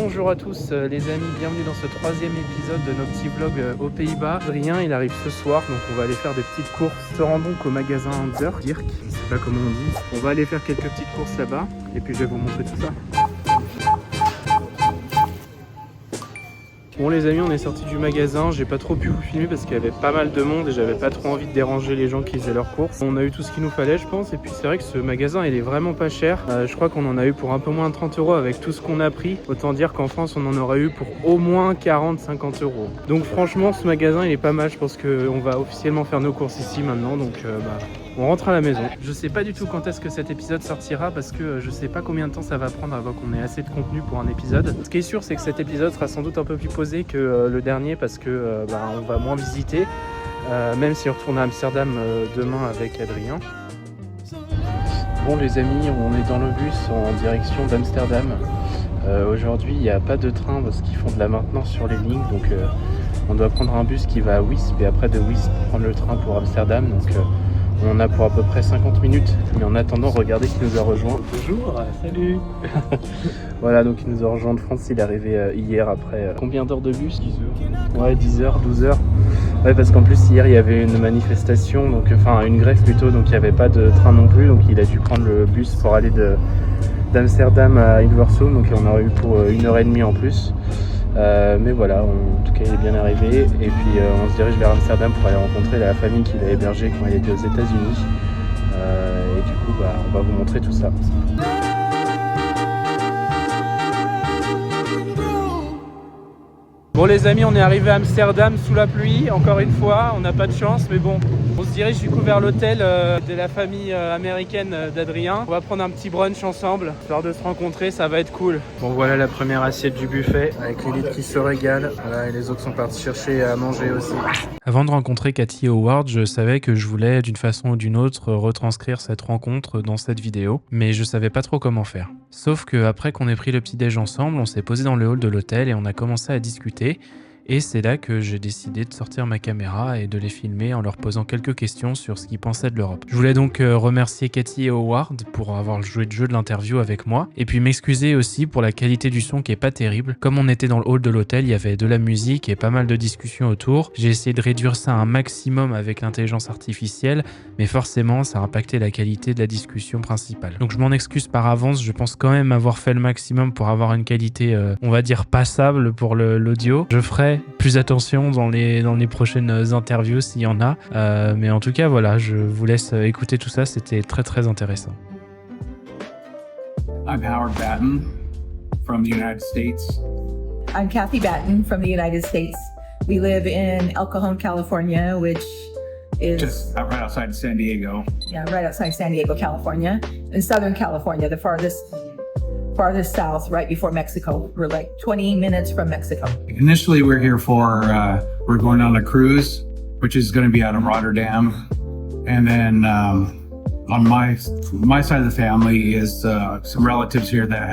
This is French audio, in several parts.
Bonjour à tous les amis, bienvenue dans ce troisième épisode de nos petits vlogs aux Pays-Bas. Adrien il arrive ce soir, donc on va aller faire des petites courses. On se rend donc au magasin Dirk, je sais pas comment on dit. On va aller faire quelques petites courses là-bas et puis je vais vous montrer tout ça. Bon les amis, on est sorti du magasin, j'ai pas trop pu vous filmer parce qu'il y avait pas mal de monde et j'avais pas trop envie de déranger les gens qui faisaient leurs courses. On a eu tout ce qu'il nous fallait je pense, et puis c'est vrai que ce magasin il est vraiment pas cher. Je crois qu'on en a eu pour un peu moins de 30 € avec tout ce qu'on a pris. Autant dire qu'en France on en aurait eu pour au moins 40-50 €. Donc franchement ce magasin il est pas mal, je pense qu'on va officiellement faire nos courses ici maintenant, donc on rentre à la maison. Je sais pas du tout quand est-ce que cet épisode sortira parce que je sais pas combien de temps ça va prendre avant qu'on ait assez de contenu pour un épisode. Ce qui est sûr c'est que cet épisode sera sans doute un peu plus posé que le dernier parce que on va moins visiter, même si on retourne à Amsterdam demain avec Adrien. Bon les amis, on est dans le bus en direction d'Amsterdam. Aujourd'hui il n'y a pas de train parce qu'ils font de la maintenance sur les lignes, donc on doit prendre un bus qui va à Wisp et après de Wisp prendre le train pour Amsterdam. Donc on en a pour à peu près 50 minutes, mais en attendant, regardez qui nous a rejoint. Bonjour, salut. Voilà, donc il nous a rejoint de France, il est arrivé hier après combien d'heures de bus? 10 heures. Ouais, 10 heures, 12 heures. Ouais, parce qu'en plus hier il y avait une manifestation, donc enfin une grève plutôt, donc il n'y avait pas de train non plus, donc il a dû prendre le bus pour aller d'Amsterdam à Hilversum, donc on aurait eu pour 1h30 en plus. Mais voilà, en tout cas il est bien arrivé et puis on se dirige vers Amsterdam pour aller rencontrer la famille qu'il a hébergée quand il était aux États-Unis. Et du coup on va vous montrer tout ça. Bon les amis, on est arrivé à Amsterdam sous la pluie, encore une fois, on n'a pas de chance, mais bon, on se dirige du coup vers l'hôtel de la famille américaine d'Adrien. On va prendre un petit brunch ensemble, histoire de se rencontrer, ça va être cool. Bon voilà la première assiette du buffet, avec Lilith qui se régale, voilà, et les autres sont partis chercher à manger aussi. Avant de rencontrer Cathy et Howard, je savais que je voulais d'une façon ou d'une autre retranscrire cette rencontre dans cette vidéo, mais je savais pas trop comment faire. Sauf que après qu'on ait pris le petit déj ensemble, on s'est posé dans le hall de l'hôtel et on a commencé à discuter. Et c'est là que j'ai décidé de sortir ma caméra et de les filmer en leur posant quelques questions sur ce qu'ils pensaient de l'Europe. Je voulais donc remercier Cathy et Howard pour avoir joué le jeu de l'interview avec moi, et puis m'excuser aussi pour la qualité du son qui est pas terrible. Comme on était dans le hall de l'hôtel, il y avait de la musique et pas mal de discussions autour. J'ai essayé de réduire ça à un maximum avec l'intelligence artificielle, mais forcément ça a impacté la qualité de la discussion principale. Donc je m'en excuse par avance, je pense quand même avoir fait le maximum pour avoir une qualité, on va dire, passable pour l'audio. Je ferai plus attention dans les prochaines interviews s'il y en a, mais en tout cas voilà, je vous laisse écouter tout ça, c'était très très intéressant. I'm Howard Batten from the United States. I'm Kathy Batten from the United States. We live in El Cajon, California, which is Just right outside San Diego. yeah, right outside San Diego, California, in Southern California, the farthest south, right before Mexico. We're like 20 minutes from Mexico. Initially, we're here for, we're going on a cruise, which is going to be out of Rotterdam. And then on my side of the family is some relatives here that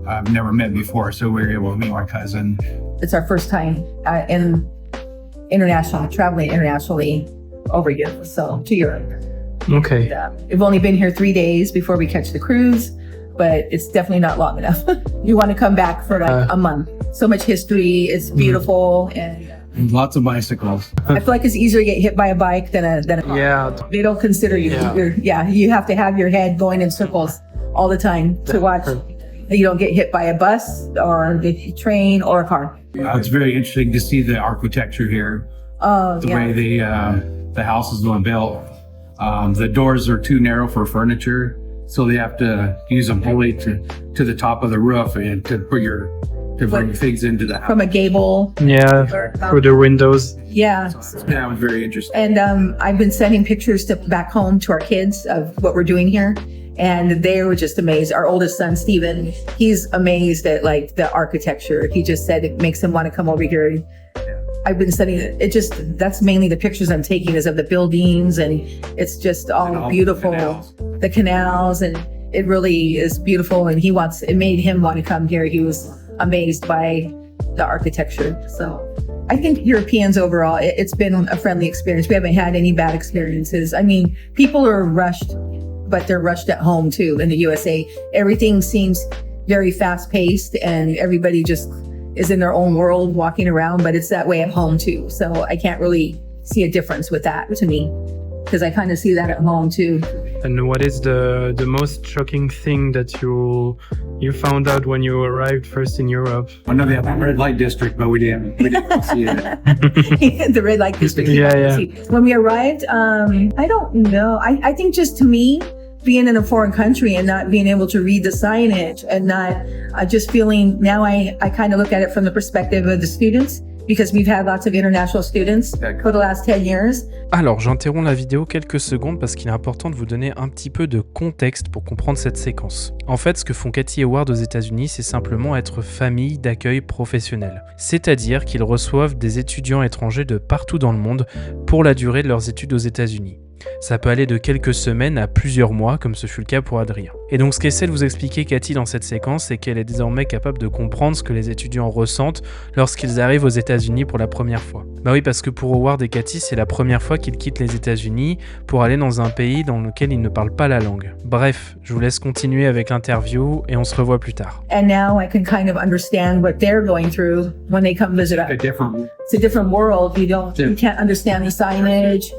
I've never met before. So we're able to meet my cousin. It's our first time traveling internationally over here, so to Europe. Okay. We've only been here 3 days before we catch the cruise, but it's definitely not long enough. You want to come back for like a month. So much history, it's beautiful, and Lots of bicycles. I feel like it's easier to get hit by a bike than a Yeah. They don't consider you. Yeah. You have to have your head going in circles all the time to watch. You don't get hit by a bus or the train or a car. It's very interesting to see the architecture here. The way the house is being built. The doors are too narrow for furniture, so they have to use a pulley to the top of the roof and to bring things into the house. From a gable. Yeah, through the windows. Yeah. That was very interesting. And I've been sending pictures back home to our kids of what we're doing here. And they were just amazed. Our oldest son, Steven, he's amazed at like the architecture. He just said it makes him want to come over here. I've been sending it. That's mainly the pictures I'm taking is of the buildings, and it's just all beautiful. The canals, and it really is beautiful. And it made him want to come here. He was amazed by the architecture. So I think Europeans overall, it's been a friendly experience. We haven't had any bad experiences. I mean, people are rushed, but they're rushed at home too. In the USA, everything seems very fast paced and everybody just is in their own world walking around, but it's that way at home too. So I can't really see a difference with that to me, because I kind of see that at home too. And what is the most shocking thing that you found out when you arrived first in Europe? I know they have a red light district, but we didn't see it. The red light district. Yeah. When we arrived, I don't know. I think just to me, being in a foreign country and not being able to read the signage and not just feeling, now I kind of look at it from the perspective of the students, because we've had lots of international students for the last 10 years. Alors, j'interromps la vidéo quelques secondes parce qu'il est important de vous donner un petit peu de contexte pour comprendre cette séquence. En fait, ce que font Cathy et Howard aux États-Unis, c'est simplement être famille d'accueil professionnel. C'est-à-dire qu'ils reçoivent des étudiants étrangers de partout dans le monde pour la durée de leurs études aux États-Unis. Ça peut aller de quelques semaines à plusieurs mois, comme ce fut le cas pour Adrien. Et donc ce qu'essaie de vous expliquer Cathy dans cette séquence, c'est qu'elle est désormais capable de comprendre ce que les étudiants ressentent lorsqu'ils arrivent aux États-Unis pour la première fois. Bah oui, parce que pour Howard et Cathy, c'est la première fois qu'ils quittent les États-Unis pour aller dans un pays dans lequel ils ne parlent pas la langue. Bref, je vous laisse continuer avec l'interview et on se revoit plus tard. And now I can kind of understand what they're going through when they come visit us. It's a different world. You can't understand the signage.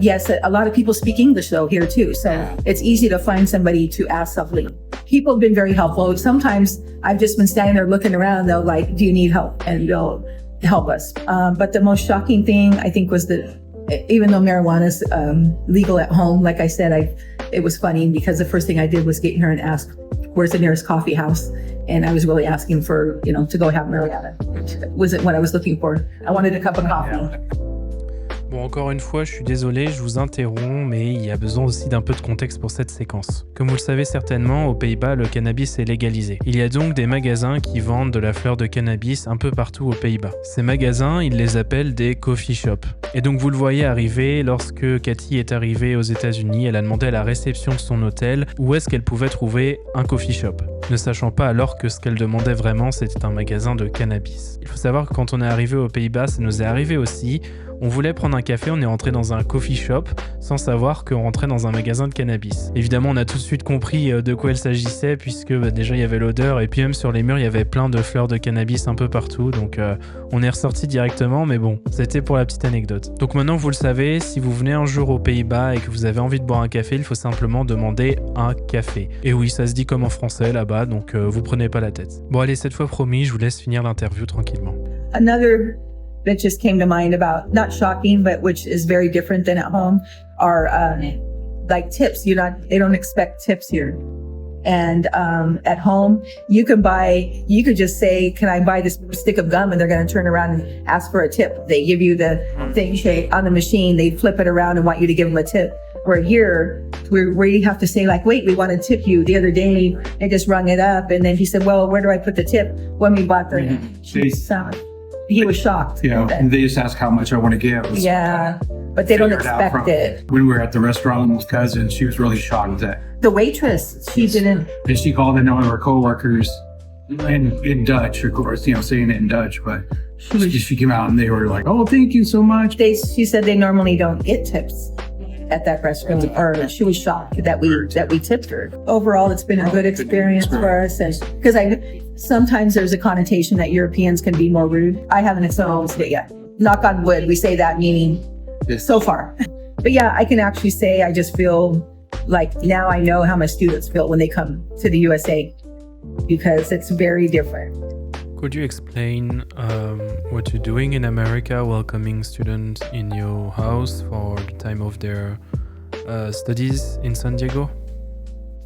Yes, a lot of people speak English though here too, so it's easy to find somebody to ask something. People have been very helpful. Sometimes I've just been standing there looking around. They'll like, "Do you need help?" And they'll help us. But the most shocking thing I think was that even though marijuana is legal at home, like I said, it was funny because the first thing I did was get here and ask, "Where's the nearest coffee house?" And I was really asking for, to go have marijuana. It wasn't what I was looking for. I wanted a cup of coffee. Bon, encore une fois, je suis désolé, je vous interromps, mais il y a besoin aussi d'un peu de contexte pour cette séquence. Comme vous le savez certainement, aux Pays-Bas, le cannabis est légalisé. Il y a donc des magasins qui vendent de la fleur de cannabis un peu partout aux Pays-Bas. Ces magasins, ils les appellent des coffee shops. Et donc vous le voyez arriver, lorsque Cathy est arrivée aux États-Unis, elle a demandé à la réception de son hôtel où est-ce qu'elle pouvait trouver un coffee shop, ne sachant pas alors que ce qu'elle demandait vraiment, c'était un magasin de cannabis. Il faut savoir que quand on est arrivé aux Pays-Bas, ça nous est arrivé aussi. On voulait prendre un café, on est rentré dans un coffee shop sans savoir qu'on rentrait dans un magasin de cannabis. Évidemment, on a tout de suite compris de quoi il s'agissait puisque déjà il y avait l'odeur et puis même sur les murs il y avait plein de fleurs de cannabis un peu partout, donc on est ressorti directement, mais bon, c'était pour la petite anecdote. Donc maintenant vous le savez, si vous venez un jour aux Pays-Bas et que vous avez envie de boire un café, il faut simplement demander un café. Et oui, ça se dit comme en français là-bas, donc vous prenez pas la tête. Bon allez, cette fois promis, je vous laisse finir l'interview tranquillement. Another that just came to mind about, not shocking, but which is very different than at home, are like tips. They don't expect tips here. And at home, you could just say, "Can I buy this stick of gum?" And they're going to turn around and ask for a tip. They give you the thing on the machine, they flip it around and want you to give them a tip. Where here, where you have to say like, "Wait, we want to tip you." The other day, I just rung it up, and then he said, "Well, where do I put the tip?" When we bought the he was shocked. Yeah, and they just ask how much I want to give. Yeah, but they don't expect it. When we were at the restaurant with cousin, she was really shocked that the waitress, she didn't. And she called in one of her coworkers in Dutch, of course, saying it in Dutch, but she came out and they were like, "Oh, thank you so much." She said they normally don't get tips at that restaurant, or she was shocked that we tipped her. Overall, it's been a good experience for us, and because sometimes there's a connotation that Europeans can be more rude. I haven't experienced it yet. Knock on wood, we say that meaning so far. But yeah, I can actually say I just feel like now I know how my students feel when they come to the USA, because it's very different. Could you explain what you're doing in America, welcoming students in your house for the time of their studies in San Diego?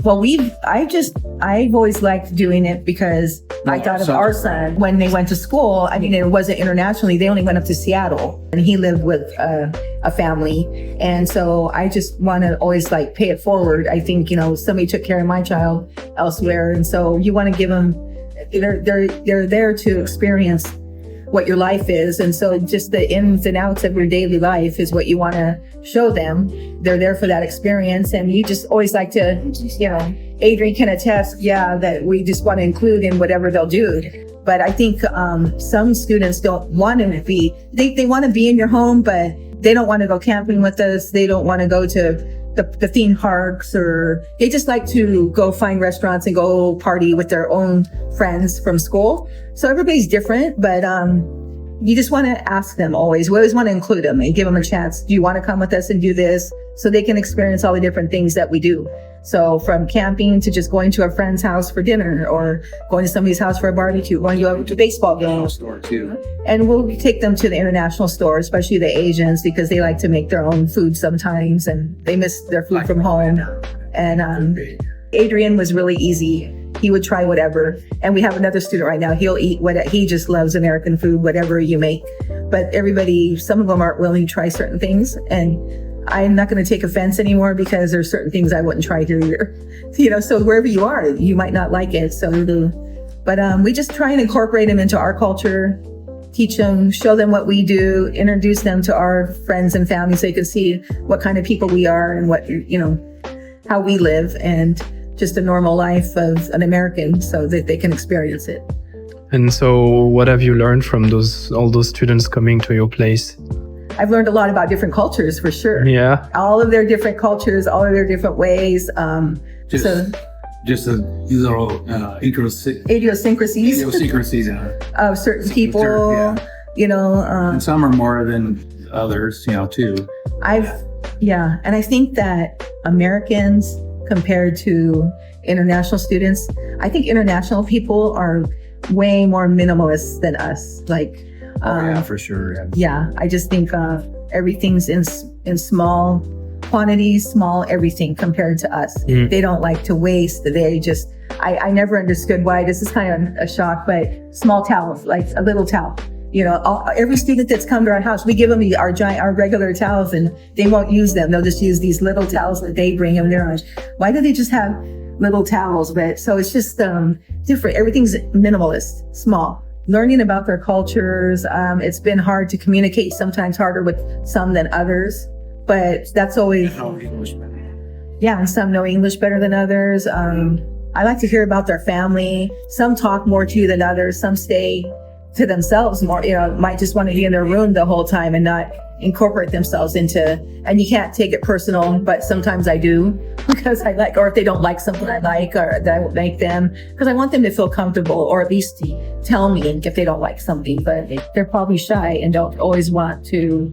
Well, I've always liked doing it because I thought of our son when they went to school. I mean, it wasn't internationally. They only went up to Seattle and he lived with a family. And so I just want to always like pay it forward. I think, somebody took care of my child elsewhere. And so you want to give them, they're there to experience what your life is. And so just the ins and outs of your daily life is what you want to show them. They're there for that experience. And you just always like to, Adrian can attest, that we just want to include in whatever they'll do. But I think some students don't want to be, they want to be in your home, but they don't want to go camping with us. They don't want to go to the theme parks, or they just like to go find restaurants and go party with their own friends from school. So everybody's different, but you just want to ask them always. We always want to include them and give them a chance. Do you want to come with us and do this? So they can experience all the different things that we do. So from camping to just going to a friend's house for dinner, or going to somebody's house for a barbecue, going to a baseball game. Store too. And we'll take them to the international store, especially the Asians, because they like to make their own food sometimes and they miss their food from home. And Adrian was really easy. He would try whatever. And we have another student right now. He'll eat what he just loves American food, whatever you make. But everybody, some of them aren't willing to try certain things. And I'm not going to take offense anymore, because there's certain things I wouldn't try here either. So wherever you are, you might not like it. But we just try and incorporate them into our culture, teach them, show them what we do, introduce them to our friends and family so they can see what kind of people we are and what, how we live, and just a normal life of an American, so that they can experience it. And so what have you learned from all those students coming to your place? I've learned a lot about different cultures, for sure. Yeah. All of their different cultures, all of their different ways. Just a little idiosyncrasies of certain people, and some are more than others, too. And I think that Americans compared to international students, I think international people are way more minimalist than us. For sure. Yeah, I just think everything's in small quantities, small everything compared to us. They don't like to waste. They just, I never understood why. This is kind of a shock, but small towels, like a little towel. Every student that's come to our house, we give them our regular towels, and they won't use them. They'll just use these little towels that they bring them there. Why do they just have little towels? But so it's just different. Everything's minimalist, small. Learning about their cultures. It's been hard to communicate, sometimes harder with some than others, but that's always, and some know English better than others. I like to hear about their family. Some talk more to you than others. Some stay to themselves more, might just want to be in their room the whole time and not incorporate themselves and you can't take it personal, but sometimes I do, because or if they don't like something I like, or that I won't make them, because I want them to feel comfortable, or at least tell me if they don't like something. But they're probably shy and don't always want to,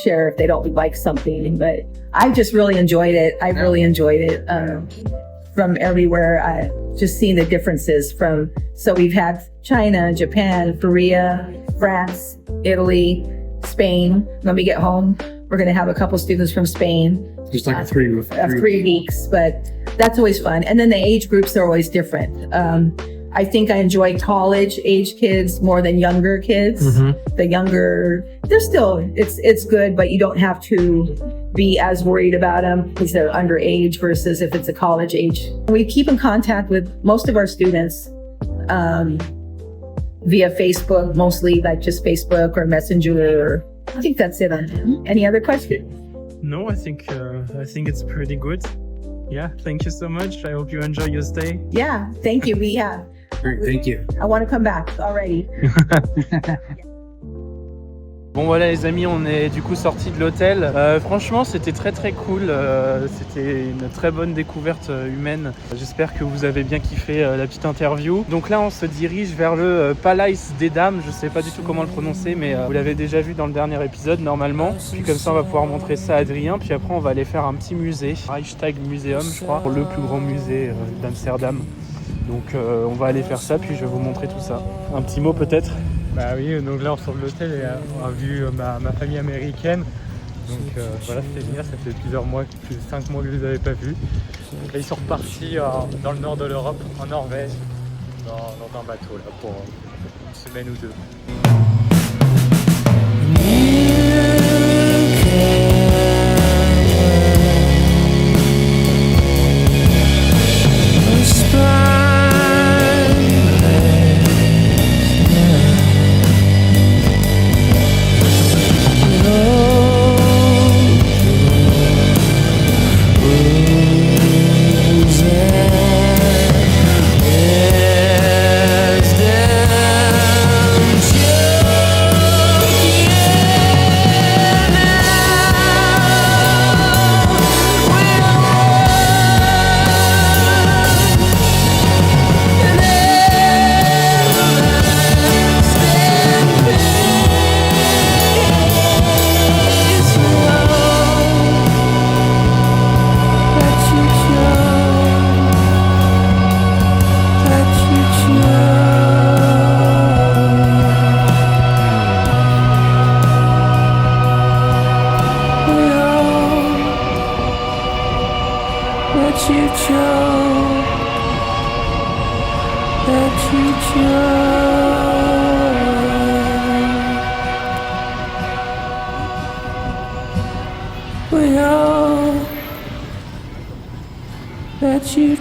share if they don't like something. But I just really enjoyed it. I really enjoyed it. From everywhere, just seeing the differences so we've had China, Japan, Korea, France, Italy, Spain. When we get home, we're going to have a couple students from Spain. Just like 3 weeks, but that's always fun. And then the age groups are always different. I think I enjoy college age kids more than younger kids. Mm-hmm. The younger, they're still, it's good, but you don't have to be as worried about them because they're underage versus if it's a college age. We keep in contact with most of our students via Facebook, mostly like just Facebook or Messenger. I think that's it. Any other questions? No, I think it's pretty good. Yeah, thank you so much. I hope you enjoy your stay. Yeah, thank you. Great, thank you. I want to come back already. Bon voilà les amis, on est du coup sortis de l'hôtel. Franchement c'était très très cool, c'était une très bonne découverte humaine. J'espère que vous avez bien kiffé la petite interview. Donc là on se dirige vers le Palais des Dames, je sais pas du tout comment le prononcer, mais vous l'avez déjà vu dans le dernier épisode normalement. Puis comme ça on va pouvoir montrer ça à Adrien, puis après on va aller faire un petit musée, Reichstag Museum je crois, le plus grand musée d'Amsterdam. Donc on va aller faire ça, puis je vais vous montrer tout ça. Un petit mot peut-être? Bah oui, donc là on sort de l'hôtel et on a vu ma famille américaine. Donc voilà, c'était génial, ça fait plusieurs mois, plus de 5 mois que je les avais pas vus. Donc là ils sont repartis dans le nord de l'Europe, en Norvège, dans un bateau là pour une semaine ou 2. Yeah.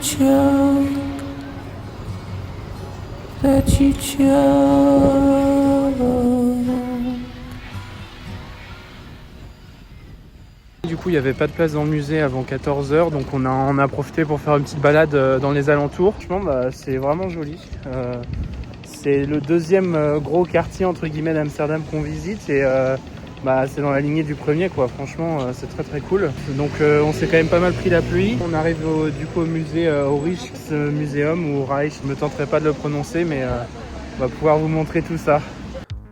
chose, that you chose. Du coup, il n'y avait pas de place dans le musée avant 14h, donc on a profité pour faire une petite balade dans les alentours. Franchement, c'est vraiment joli. C'est le deuxième gros quartier entre guillemets d'Amsterdam qu'on visite et c'est dans la lignée du premier quoi. Franchement, c'est très très cool. Donc on s'est quand même pas mal pris la pluie. On arrive du coup au musée, au Rijksmuseum ou Reich. Je me tenterai pas de le prononcer, mais on va pouvoir vous montrer tout ça.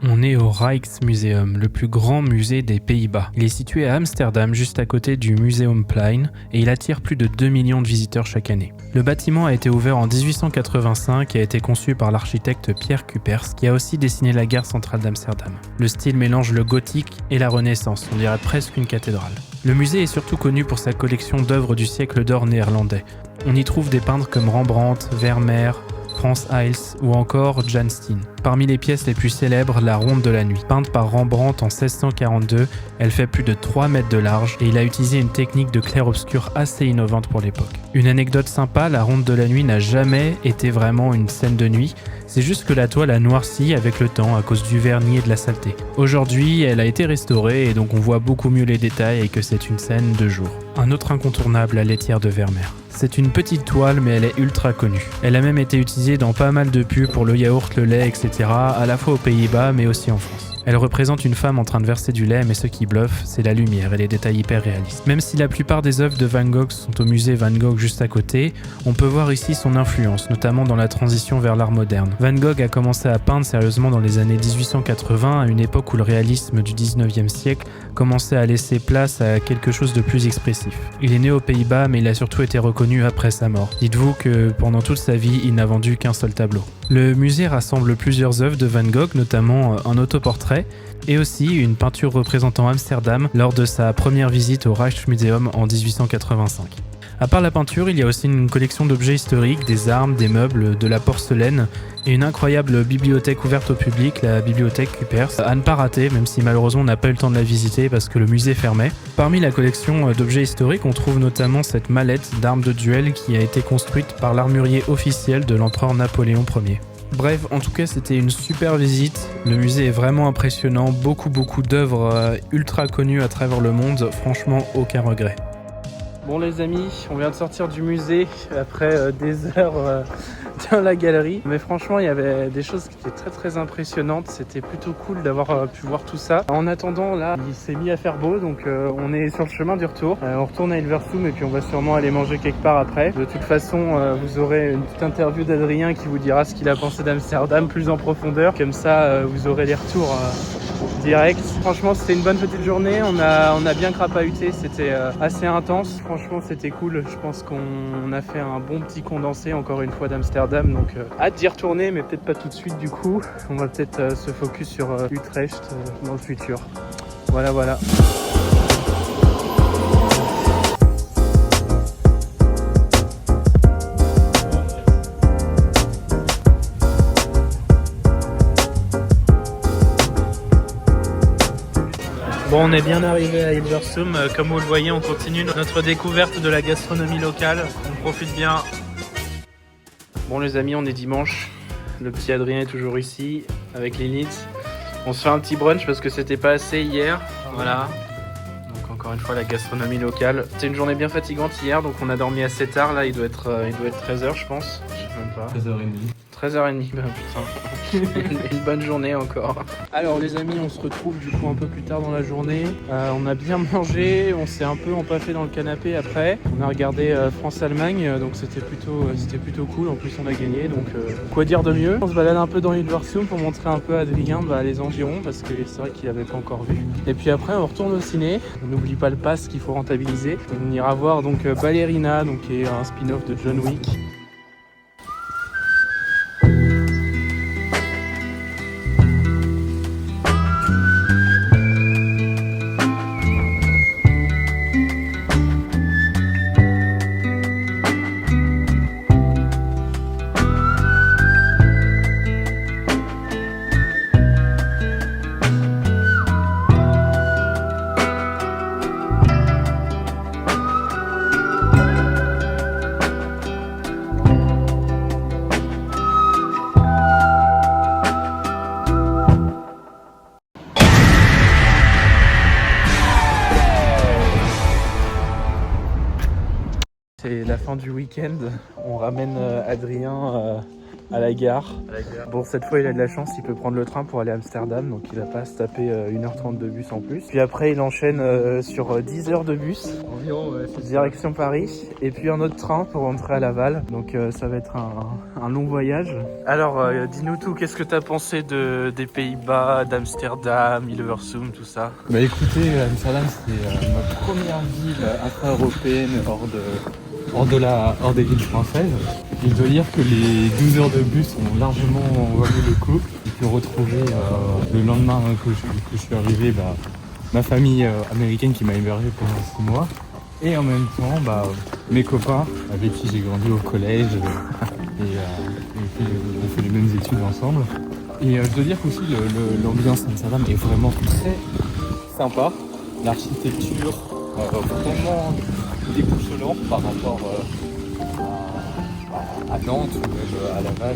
On est au Rijksmuseum, le plus grand musée des Pays-Bas. Il est situé à Amsterdam, juste à côté du Museumplein, et il attire plus de 2 millions de visiteurs chaque année. Le bâtiment a été ouvert en 1885 et a été conçu par l'architecte Pierre Cuypers, qui a aussi dessiné la gare centrale d'Amsterdam. Le style mélange le gothique et la Renaissance, on dirait presque une cathédrale. Le musée est surtout connu pour sa collection d'œuvres du siècle d'or néerlandais. On y trouve des peintres comme Rembrandt, Vermeer, Frans Hals ou encore Jan Steen. Parmi les pièces les plus célèbres, la Ronde de la Nuit. Peinte par Rembrandt en 1642, elle fait plus de 3 mètres de large et il a utilisé une technique de clair-obscur assez innovante pour l'époque. Une anecdote sympa, la Ronde de la Nuit n'a jamais été vraiment une scène de nuit, c'est juste que la toile a noirci avec le temps à cause du vernis et de la saleté. Aujourd'hui, elle a été restaurée et donc on voit beaucoup mieux les détails et que c'est une scène de jour. Un autre incontournable, la laitière de Vermeer. C'est une petite toile mais elle est ultra connue. Elle a même été utilisée dans pas mal de pubs pour le yaourt, le lait, etc. à la fois aux Pays-Bas mais aussi en France. Elle représente une femme en train de verser du lait, mais ce qui bluffe, c'est la lumière et les détails hyper réalistes. Même si la plupart des œuvres de Van Gogh sont au musée Van Gogh juste à côté, on peut voir ici son influence, notamment dans la transition vers l'art moderne. Van Gogh a commencé à peindre sérieusement dans les années 1880, à une époque où le réalisme du 19e siècle commençait à laisser place à quelque chose de plus expressif. Il est né aux Pays-Bas, mais il a surtout été reconnu après sa mort. Dites-vous que pendant toute sa vie, il n'a vendu qu'un seul tableau. Le musée rassemble plusieurs œuvres de Van Gogh, notamment un autoportrait, et aussi une peinture représentant Amsterdam lors de sa première visite au Rijksmuseum en 1885. À part la peinture, il y a aussi une collection d'objets historiques, des armes, des meubles, de la porcelaine et une incroyable bibliothèque ouverte au public, la bibliothèque Cuypers, à ne pas rater, même si malheureusement on n'a pas eu le temps de la visiter parce que le musée fermait. Parmi la collection d'objets historiques, on trouve notamment cette mallette d'armes de duel qui a été construite par l'armurier officiel de l'empereur Napoléon Ier. Bref, en tout cas, c'était une super visite. Le musée est vraiment impressionnant, beaucoup d'œuvres ultra connues à travers le monde, franchement aucun regret. Bon les amis, on vient de sortir du musée après des heures dans la galerie. Mais franchement, il y avait des choses qui étaient très impressionnantes. C'était plutôt cool d'avoir pu voir tout ça. En attendant, là, il s'est mis à faire beau, donc on est sur le chemin du retour. On retourne à Hilversum et puis on va sûrement aller manger quelque part après. De toute façon, vous aurez une petite interview d'Adrien qui vous dira ce qu'il a pensé d'Amsterdam plus en profondeur. Comme ça, vous aurez les retours direct. Franchement, c'était une bonne petite journée. On a bien crapahuté, c'était assez intense. Franchement, c'était cool. Je pense qu'on a fait un bon petit condensé encore une fois d'Amsterdam. Donc hâte d'y retourner, mais peut-être pas tout de suite du coup. On va peut-être se focus sur Utrecht dans le futur. Voilà. Bon, on est bien arrivé à Hilversum. Comme vous le voyez, on continue notre découverte de la gastronomie locale. On profite bien. Bon les amis, on est dimanche. Le petit Adrien est toujours ici avec Lilith. On se fait un petit brunch parce que c'était pas assez hier. Voilà. Donc encore une fois la gastronomie locale. C'était une journée bien fatigante hier, donc on a dormi assez tard. Là, il doit être 13h je pense. Je sais même pas. 13h30. 13h30, ben putain, une bonne journée encore. Alors les amis, on se retrouve du coup un peu plus tard dans la journée. On a bien mangé, on s'est un peu empaffé dans le canapé après. On a regardé France-Allemagne, donc c'était plutôt cool. En plus on a gagné, donc quoi dire de mieux. On se balade un peu dans Hilversum pour montrer un peu à Adrien les environs, parce que c'est vrai qu'il n'avait pas encore vu. Et puis après on retourne au ciné. On n'oublie pas le pass qu'il faut rentabiliser. On ira voir donc Ballerina, donc qui est un spin-off de John Wick. fin du week-end. On ramène Adrien à la gare. Bon, cette fois il a de la chance, il peut prendre le train pour aller à Amsterdam, donc il va pas se taper 1h30 de bus en plus. Puis après il enchaîne sur 10 heures de bus, Environ, ouais, direction Paris, et puis un autre train pour rentrer à Laval, donc ça va être un long voyage. Alors dis-nous tout, qu'est-ce que t'as pensé des Pays-Bas, d'Amsterdam, Hilversum, tout ça? Bah écoutez, Amsterdam c'est ma première ville intra-européenne hors des villes françaises. Et je dois dire que les 12 heures de bus ont largement valu le coup. J'ai pu retrouver le lendemain que je suis arrivé ma famille américaine qui m'a hébergé pendant 6 mois. Et en même temps mes copains avec qui j'ai grandi au collège et puis on fait les mêmes études ensemble. Et je dois dire qu'aussi l'ambiance d'Amsterdam est vraiment très sympa. L'architecture vraiment déboussolant par rapport à Nantes ou même à Laval,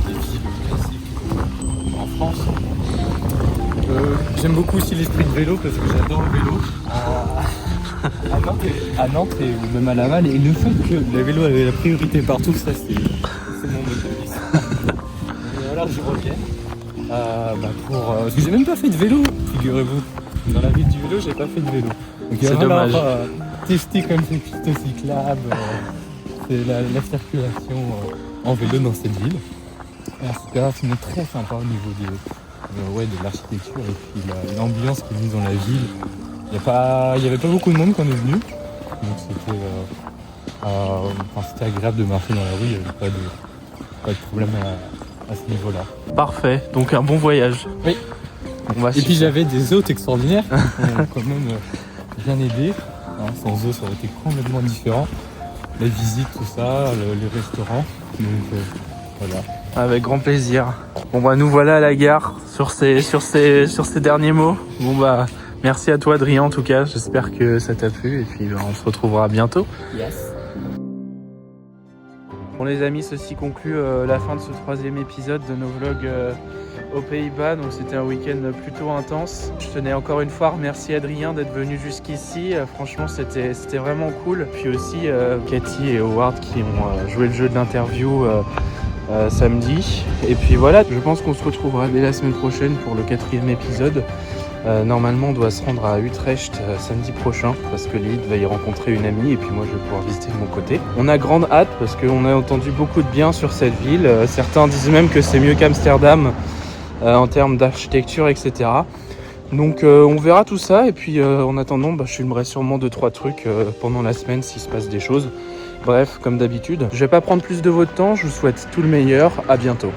les villes classiques en France. J'aime beaucoup aussi l'esprit de vélo parce que j'adore le vélo. À Nantes et même à Laval, et le fait que le vélo avait la priorité partout, ça c'est mon motivation. Et voilà, je reviens parce que j'ai même pas fait de vélo, figurez-vous. Dans la ville du vélo, j'ai pas fait de vélo. Donc c'est dommage. Tester comme ces pistes cyclables, c'est la circulation en vélo dans cette ville. C'est très sympa au niveau de l'architecture et puis l'ambiance qui est mise dans la ville. Il y avait pas beaucoup de monde quand on est venu, donc c'était agréable de marcher dans la rue, il n'y avait pas de problème à ce niveau-là. Parfait, donc un bon voyage. Oui. Et puis j'avais des hôtes extraordinaires qui m'ont quand même bien aidé. Sans eux, ça aurait été complètement différent. La visite, tout ça, les restaurants, donc voilà. Avec grand plaisir. Bon nous voilà à la gare sur ces derniers mots. Merci à toi Adrien en tout cas, j'espère que ça t'a plu et puis on se retrouvera bientôt. Yes. Bon les amis, ceci conclut la fin de ce 3e épisode de nos vlogs aux Pays-Bas. Donc c'était un week-end plutôt intense. Je tenais encore une fois à remercier Adrien d'être venu jusqu'ici. Franchement c'était vraiment cool. Puis aussi Cathy et Howard qui ont joué le jeu de l'interview samedi. Et puis voilà, je pense qu'on se retrouvera dès la semaine prochaine pour le 4e épisode. Normalement on doit se rendre à Utrecht samedi prochain parce que Lyd va y rencontrer une amie et puis moi je vais pouvoir visiter de mon côté. On a grande hâte parce qu'on a entendu beaucoup de bien sur cette ville. Certains disent même que c'est mieux qu'Amsterdam en termes d'architecture, etc. Donc on verra tout ça et puis en attendant je filmerai sûrement 2-3 trucs pendant la semaine s'il se passe des choses. Bref, comme d'habitude, je vais pas prendre plus de votre temps, je vous souhaite tout le meilleur, à bientôt.